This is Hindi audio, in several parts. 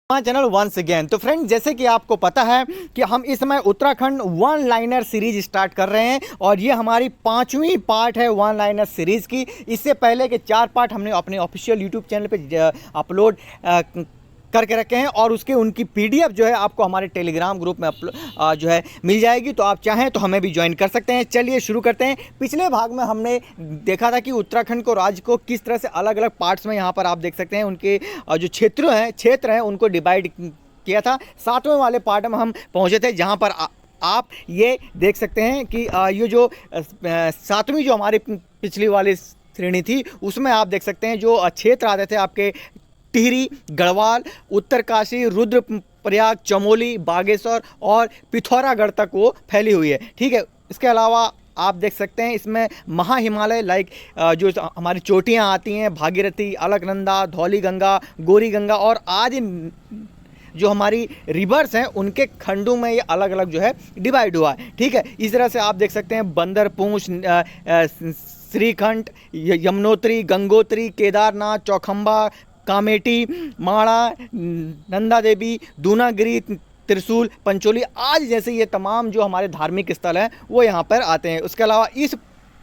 Channel once again. तो फ्रेंड, जैसे कि आपको पता है कि हम इस समय Uttarakhand one liner series start कर रहे हैं और ये हमारी 5वीं पार्ट है वन लाइनर सीरीज़ की। इससे पहले के 4 पार्ट हमने अपने ऑफिशियल यूट्यूब चैनल पे अपलोड करके रखे हैं और उसके उनकी पीडीएफ जो है आपको हमारे टेलीग्राम ग्रुप में जो है मिल जाएगी। तो आप चाहें तो हमें भी ज्वाइन कर सकते हैं। चलिए शुरू करते हैं। पिछले भाग में हमने देखा था कि उत्तराखंड को, राज्य को किस तरह से अलग अलग पार्ट्स में यहाँ पर आप देख सकते हैं उनके जो क्षेत्र हैं उनको डिवाइड किया था। 7वें वाले पार्ट में हम पहुँचे थे जहाँ पर आप ये देख सकते हैं कि ये जो 7वीं जो हमारी पिछली वाली श्रेणी थी उसमें आप देख सकते हैं जो क्षेत्र आते थे आपके टिहरी, गढ़वाल, उत्तरकाशी, रुद्रप्रयाग, चमोली, बागेश्वर और पिथौरागढ़ तक वो फैली हुई है। ठीक है, इसके अलावा आप देख सकते हैं इसमें महा हिमालय जो हमारी चोटियाँ आती हैं, भागीरथी, अलकनंदा, धौली गंगा, गौरी गंगा और आज जो हमारी रिवर्स हैं उनके खंडों में ये अलग अलग जो है डिवाइड हुआ है। ठीक है, इस तरह से आप देख सकते हैं बंदरपूंछ, श्रीखंड, यमुनोत्री, गंगोत्री, केदारनाथ, चौखंबा, कामेटी, माणा, नंदा देवी, दूनागिरी, त्रिशूल, पंचोली आज जैसे ये तमाम जो हमारे धार्मिक स्थल हैं वो यहाँ पर आते हैं। उसके अलावा इस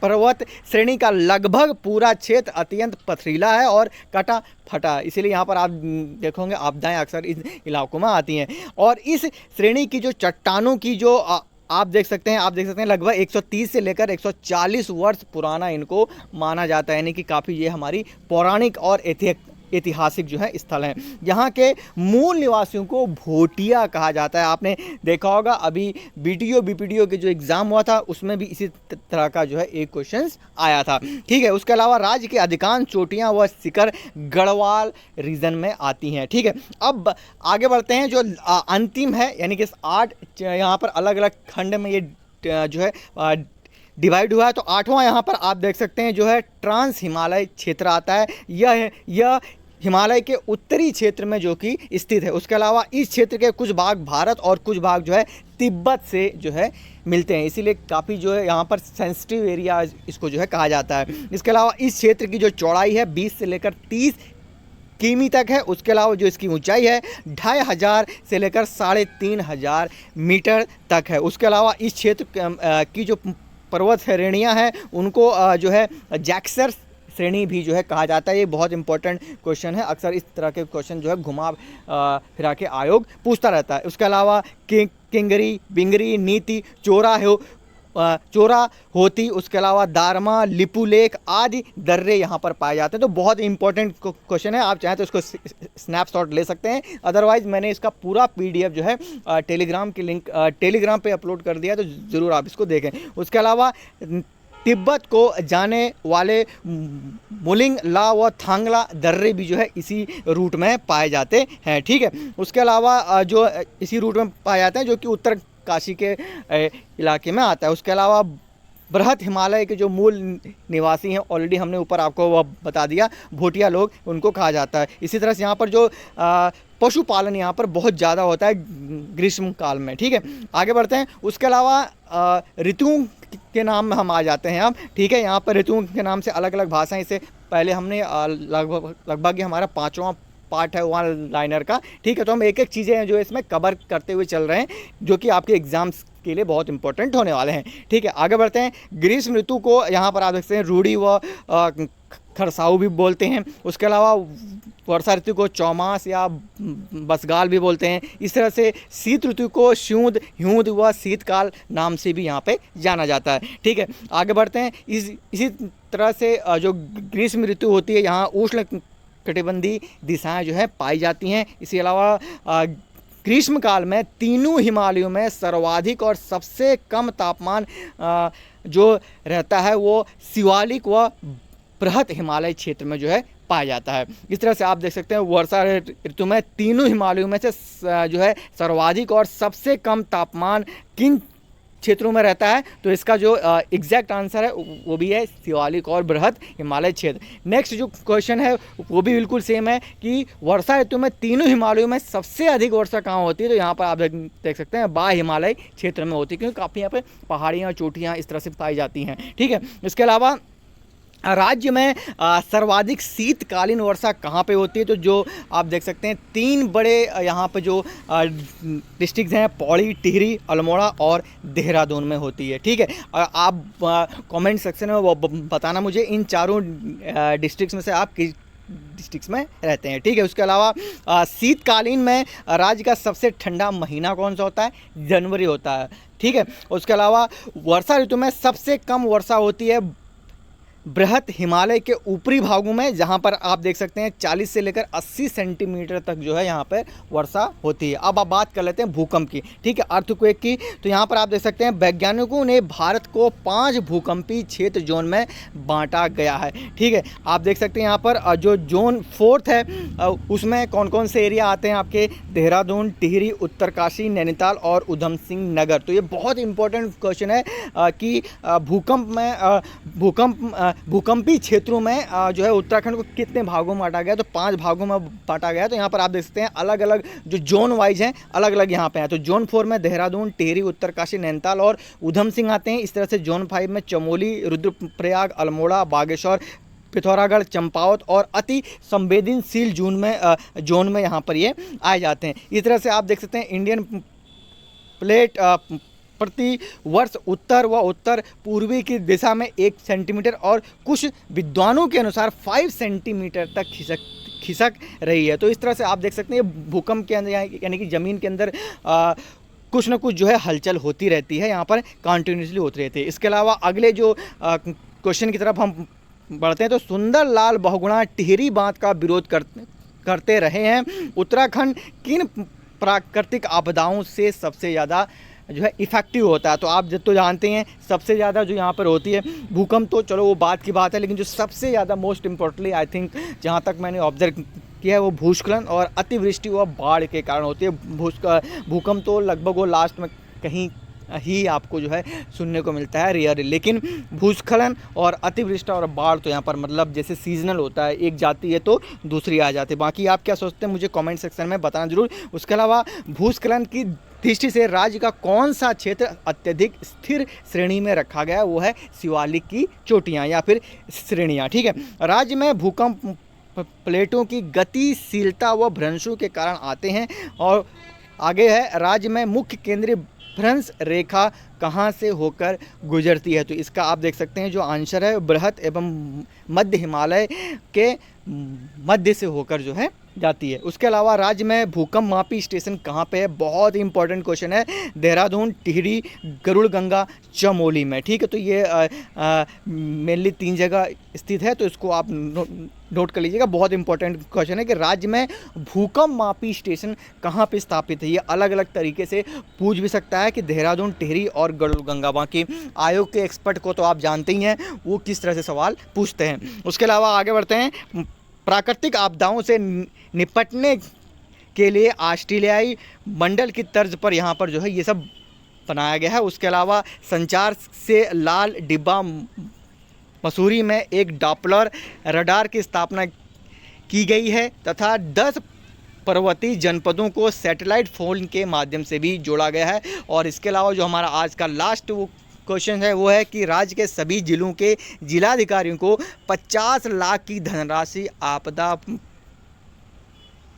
पर्वत श्रेणी का लगभग पूरा क्षेत्र अत्यंत पथरीला है और कटा फटा, इसीलिए यहाँ पर आप देखोगे आपदाएं अक्सर इन इलाकों में आती हैं। और इस श्रेणी की जो चट्टानों की जो आप देख सकते हैं लगभग 130 से लेकर 140 वर्ष पुराना इनको माना जाता है, यानी कि काफ़ी ये हमारी पौराणिक और ऐतिहासिक जो है स्थल हैं। यहाँ के मूल निवासियों को भोटिया कहा जाता है। आपने देखा होगा अभी बीपीडीओ के जो एग्ज़ाम हुआ था उसमें भी इसी तरह का जो है एक क्वेश्चन आया था। ठीक है, उसके अलावा राज्य की अधिकांश चोटियाँ व शिखर गढ़वाल रीजन में आती हैं। ठीक है, अब आगे बढ़ते हैं। जो अंतिम है यानी कि 8 यहाँ पर अलग अलग खंड में ये जो है डिवाइड हुआ है। तो 8वां यहाँ पर आप देख सकते हैं जो है ट्रांस हिमालय क्षेत्र आता है। यह हिमालय के उत्तरी क्षेत्र में जो कि स्थित है। उसके अलावा इस क्षेत्र के कुछ भाग भारत और कुछ भाग जो है तिब्बत से जो है मिलते हैं, इसीलिए काफ़ी जो है यहाँ पर सेंसिटिव एरिया इसको जो है कहा जाता है। इसके अलावा इस क्षेत्र की जो चौड़ाई है 20 से लेकर 30 किमी तक है। उसके अलावा जो इसकी ऊंचाई है 2500 से लेकर 3500 मीटर तक है। उसके अलावा इस क्षेत्र की जो पर्वत श्रेणियाँ हैं उनको जो है जैक्सर श्रेणी भी जो है कहा जाता है। ये बहुत इंपॉर्टेंट क्वेश्चन है, अक्सर इस तरह के क्वेश्चन जो है घुमा फिरा के आयोग पूछता रहता है। उसके अलावा किंगरी, बिंगरी, नीति, चोरा होती, उसके अलावा दारमा, लिपुलेख आदि दर्रे यहाँ पर पाए जाते हैं। तो बहुत इंपॉर्टेंट क्वेश्चन है, आप चाहें तो इसको स्नैपशॉट ले सकते हैं। अदरवाइज मैंने इसका पूरा पीडीएफ जो है टेलीग्राम की लिंक टेलीग्राम पे अपलोड कर दिया, तो ज़रूर आप इसको देखें। उसके अलावा तिब्बत को जाने वाले मुलिंग ला व थांगला दर्रे भी जो है इसी रूट में पाए जाते हैं। ठीक है, उसके अलावा जो इसी रूट में पाए जाते हैं जो कि उत्तर काशी के इलाके में आता है। उसके अलावा बृहत हिमालय के जो मूल निवासी हैं ऑलरेडी हमने ऊपर आपको वह बता दिया, भोटिया लोग उनको कहा जाता है। इसी तरह से यहाँ पर जो पशुपालन यहाँ पर बहुत ज़्यादा होता है ग्रीष्म काल में। ठीक है, आगे बढ़ते हैं। उसके अलावा ऋतुओं के नाम में हम आ जाते हैं अब। ठीक है, यहाँ पर ऋतुओं के नाम से अलग अलग भाषाएं, इससे पहले हमने लगभग ये हमारा 5वां पार्ट है वन लाइनर का। ठीक है, तो हम एक एक चीज़ें हैं जो इसमें कवर करते हुए चल रहे हैं जो कि आपके एग्जाम्स के लिए बहुत इंपॉर्टेंट होने वाले हैं। ठीक है, आगे बढ़ते हैं। ग्रीष्म ऋतु को यहाँ पर आप देखते हैं रूढ़ी व खरसाऊ भी बोलते हैं। उसके अलावा वर्षा ऋतु को चौमास या बसगाल भी बोलते हैं। इस तरह से शीत ऋतु को श्यूद, ह्यूद व शीतकाल नाम से भी यहाँ पे जाना जाता है। ठीक है, आगे बढ़ते हैं। इसी तरह से जो ग्रीष्म ऋतु होती है यहाँ उष्ण कटिबंधीय दिशाएं जो है पाई जाती हैं। इसके अलावा ग्रीष्म काल में तीनों हिमालयों में सर्वाधिक और सबसे कम तापमान जो रहता है वो शिवालिक व बृहत हिमालय क्षेत्र में जो है पाया जाता है। इस तरह से आप देख सकते हैं वर्षा ऋतु में तीनों हिमालयों में से जो है सर्वाधिक और सबसे कम तापमान किन क्षेत्रों में रहता है, तो इसका जो एग्जैक्ट आंसर है वो भी है शिवालिक और बृहत हिमालय क्षेत्र। नेक्स्ट जो क्वेश्चन है वो भी बिल्कुल सेम है कि वर्षा ऋतु में तीनों हिमालयों में सबसे अधिक वर्षा कहाँ होती है, तो यहाँ पर आप देख सकते हैं बाह्य हिमालय क्षेत्र में होती है, क्योंकि काफ़ी यहाँ पे पहाड़ियाँ, चोटियाँ इस तरह से पाई जाती हैं। ठीक है, इसके अलावा राज्य में सर्वाधिक शीतकालीन वर्षा कहाँ पे होती है, तो जो आप देख सकते हैं 3 बड़े यहाँ पे जो डिस्ट्रिक्ट हैं, पौड़ी, टिहरी, अल्मोड़ा और देहरादून में होती है। ठीक है, आप कमेंट सेक्शन में वो बताना मुझे इन चारों डिस्ट्रिक्ट्स में से आप किस डिस्ट्रिक्ट्स में रहते हैं। ठीक है, उसके अलावा शीतकालीन में राज्य का सबसे ठंडा महीना कौन सा होता है, जनवरी होता है। ठीक है, उसके अलावा वर्षा ऋतु में सबसे कम वर्षा होती है बृहत हिमालय के ऊपरी भागों में, जहां पर आप देख सकते हैं 40 से लेकर 80 सेंटीमीटर तक जो है यहाँ पर वर्षा होती है। अब आप बात कर लेते हैं भूकंप की। ठीक है, अर्थक्वेक की, तो यहाँ पर आप देख सकते हैं वैज्ञानिकों ने भारत को 5 भूकंपी क्षेत्र जोन में बांटा गया है। ठीक है, आप देख सकते हैं यहाँ पर जो जोन 4 है उसमें कौन कौन से एरिया आते हैं आपके, देहरादून, टिहरी, उत्तरकाशी, नैनीताल और उधम सिंह नगर। तो ये बहुत इंपॉर्टेंट क्वेश्चन है कि भूकंपी क्षेत्रों में जो है उत्तराखंड को कितने भागों में बांटा गया, तो 5 भागों में बांटा गया। तो यहाँ पर आप देख सकते हैं अलग अलग जो जोन वाइज हैं, अलग अलग यहाँ पे हैं। तो जोन 4 में देहरादून, टिहरी, उत्तरकाशी, नैनीताल और उधम सिंह आते हैं। इस तरह से जोन 5 में चमोली, रुद्रप्रयाग, अल्मोड़ा, बागेश्वर, पिथौरागढ़, चंपावत और अति संवेदनशील जोन में यहाँ पर ये आए जाते हैं। इस तरह से आप देख सकते हैं इंडियन प्लेट प्रति वर्ष उत्तर व उत्तर पूर्वी की दिशा में 1 सेंटीमीटर और कुछ विद्वानों के अनुसार 5 सेंटीमीटर तक खिसक रही है। तो इस तरह से आप देख सकते हैं भूकंप के अंदर यानी कि ज़मीन के अंदर कुछ ना कुछ जो है हलचल होती रहती है, यहाँ पर कंटिन्यूसली होती रहती है। इसके अलावा अगले जो क्वेश्चन की तरफ हम बढ़ते हैं, तो सुंदर लाल बहुगुणा टिहरी बांध का विरोध करते रहे हैं। उत्तराखंड किन प्राकृतिक आपदाओं से सबसे ज़्यादा जो है इफ़ेक्टिव होता है, तो आप जब तो जानते हैं सबसे ज़्यादा जो यहाँ पर होती है भूकंप, तो चलो वो बात की बात है, लेकिन जो सबसे ज़्यादा मोस्ट इम्पोर्टेंटली आई थिंक जहाँ तक मैंने ऑब्जर्व किया है वो भूस्खलन और अतिवृष्टि व बाढ़ के कारण होती है। भूकंप तो लगभग वो लास्ट में कहीं ही आपको जो है सुनने को मिलता है रेयरली, लेकिन भूस्खलन और अतिवृष्टि और बाढ़ तो यहाँ पर मतलब जैसे सीजनल होता है, एक जाती है तो दूसरी आ जाती है। बाकी आप क्या सोचते हैं मुझे कमेंट सेक्शन में बताना जरूर। उसके अलावा भूस्खलन की दृष्टि से राज्य का कौन सा क्षेत्र अत्यधिक स्थिर श्रेणी में रखा गया, वो है शिवालिक की चोटियाँ या फिर श्रेणियाँ। ठीक है, राज्य में भूकंप प्लेटों की गतिशीलता व भ्रंशों के कारण आते हैं। और आगे है राज्य में मुख्य केंद्रीय भ्रंश रेखा कहाँ से होकर गुजरती है, तो इसका आप देख सकते हैं जो आंसर है बृहत एवं मध्य हिमालय के मध्य से होकर जो है जाती है। उसके अलावा राज्य में भूकंप मापी स्टेशन कहाँ पे है, बहुत ही इंपॉर्टेंट क्वेश्चन है, देहरादून, टिहरी, गरुड़गंगा, चमोली में। ठीक है, तो ये मेनली 3 जगह स्थित है, तो इसको आप नोट कर लीजिएगा। बहुत इंपॉर्टेंट क्वेश्चन है कि राज्य में भूकंप मापी स्टेशन कहाँ पे स्थापित है। ये अलग अलग तरीके से पूछ भी सकता है कि देहरादून, टिहरी और गरुड़गंगा। बाकी आयोग के एक्सपर्ट को तो आप जानते ही हैं वो किस तरह से सवाल पूछते हैं। उसके अलावा आगे बढ़ते हैं, प्राकृतिक आपदाओं से निपटने के लिए ऑस्ट्रेलियाई मंडल की तर्ज पर यहाँ पर जो है ये सब बनाया गया है। उसके अलावा संचार से लाल डिब्बा मसूरी में एक डॉपलर रडार की स्थापना की गई है तथा 10 पर्वतीय जनपदों को सैटेलाइट फोन के माध्यम से भी जोड़ा गया है। और इसके अलावा जो हमारा आज का लास्ट क्वेश्चन है वो है कि राज्य के सभी जिलों के जिलाधिकारियों को 50 लाख की धनराशि आपदा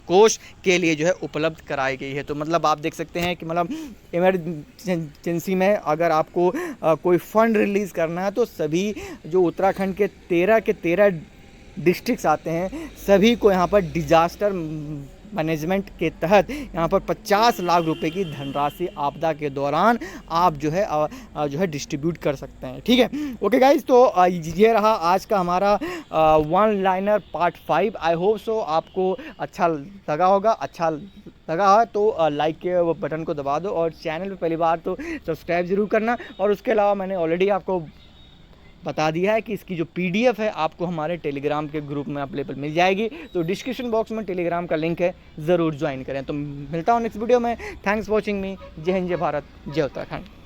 कोष के लिए जो है उपलब्ध कराई गई है। तो मतलब आप देख सकते हैं कि मतलब इमरजेंसी में अगर आपको कोई फंड रिलीज़ करना है तो सभी जो उत्तराखंड के 13 डिस्ट्रिक्ट्स आते हैं सभी को यहाँ पर डिजास्टर मैनेजमेंट के तहत यहाँ पर 50 लाख रुपए की धनराशि आपदा के दौरान आप जो है डिस्ट्रीब्यूट कर सकते हैं। ठीक है, ओके गाइज, तो ये रहा आज का हमारा one liner part 5। I hope so आपको अच्छा लगा होगा। अच्छा लगा है तो लाइक के वो बटन को दबा दो और चैनल पे पहली बार तो सब्सक्राइब ज़रूर करना। और उसके अलावा मैंने ऑलरेडी आपको बता दिया है कि इसकी जो PDF है आपको हमारे टेलीग्राम के ग्रुप में अवेलेबल मिल जाएगी, तो डिस्क्रिप्शन बॉक्स में टेलीग्राम का लिंक है, ज़रूर ज्वाइन करें। तो मिलता हूँ नेक्स्ट वीडियो में। थैंक्स वॉचिंग मी। जय हिंद, जय भारत, जय उत्तराखंड।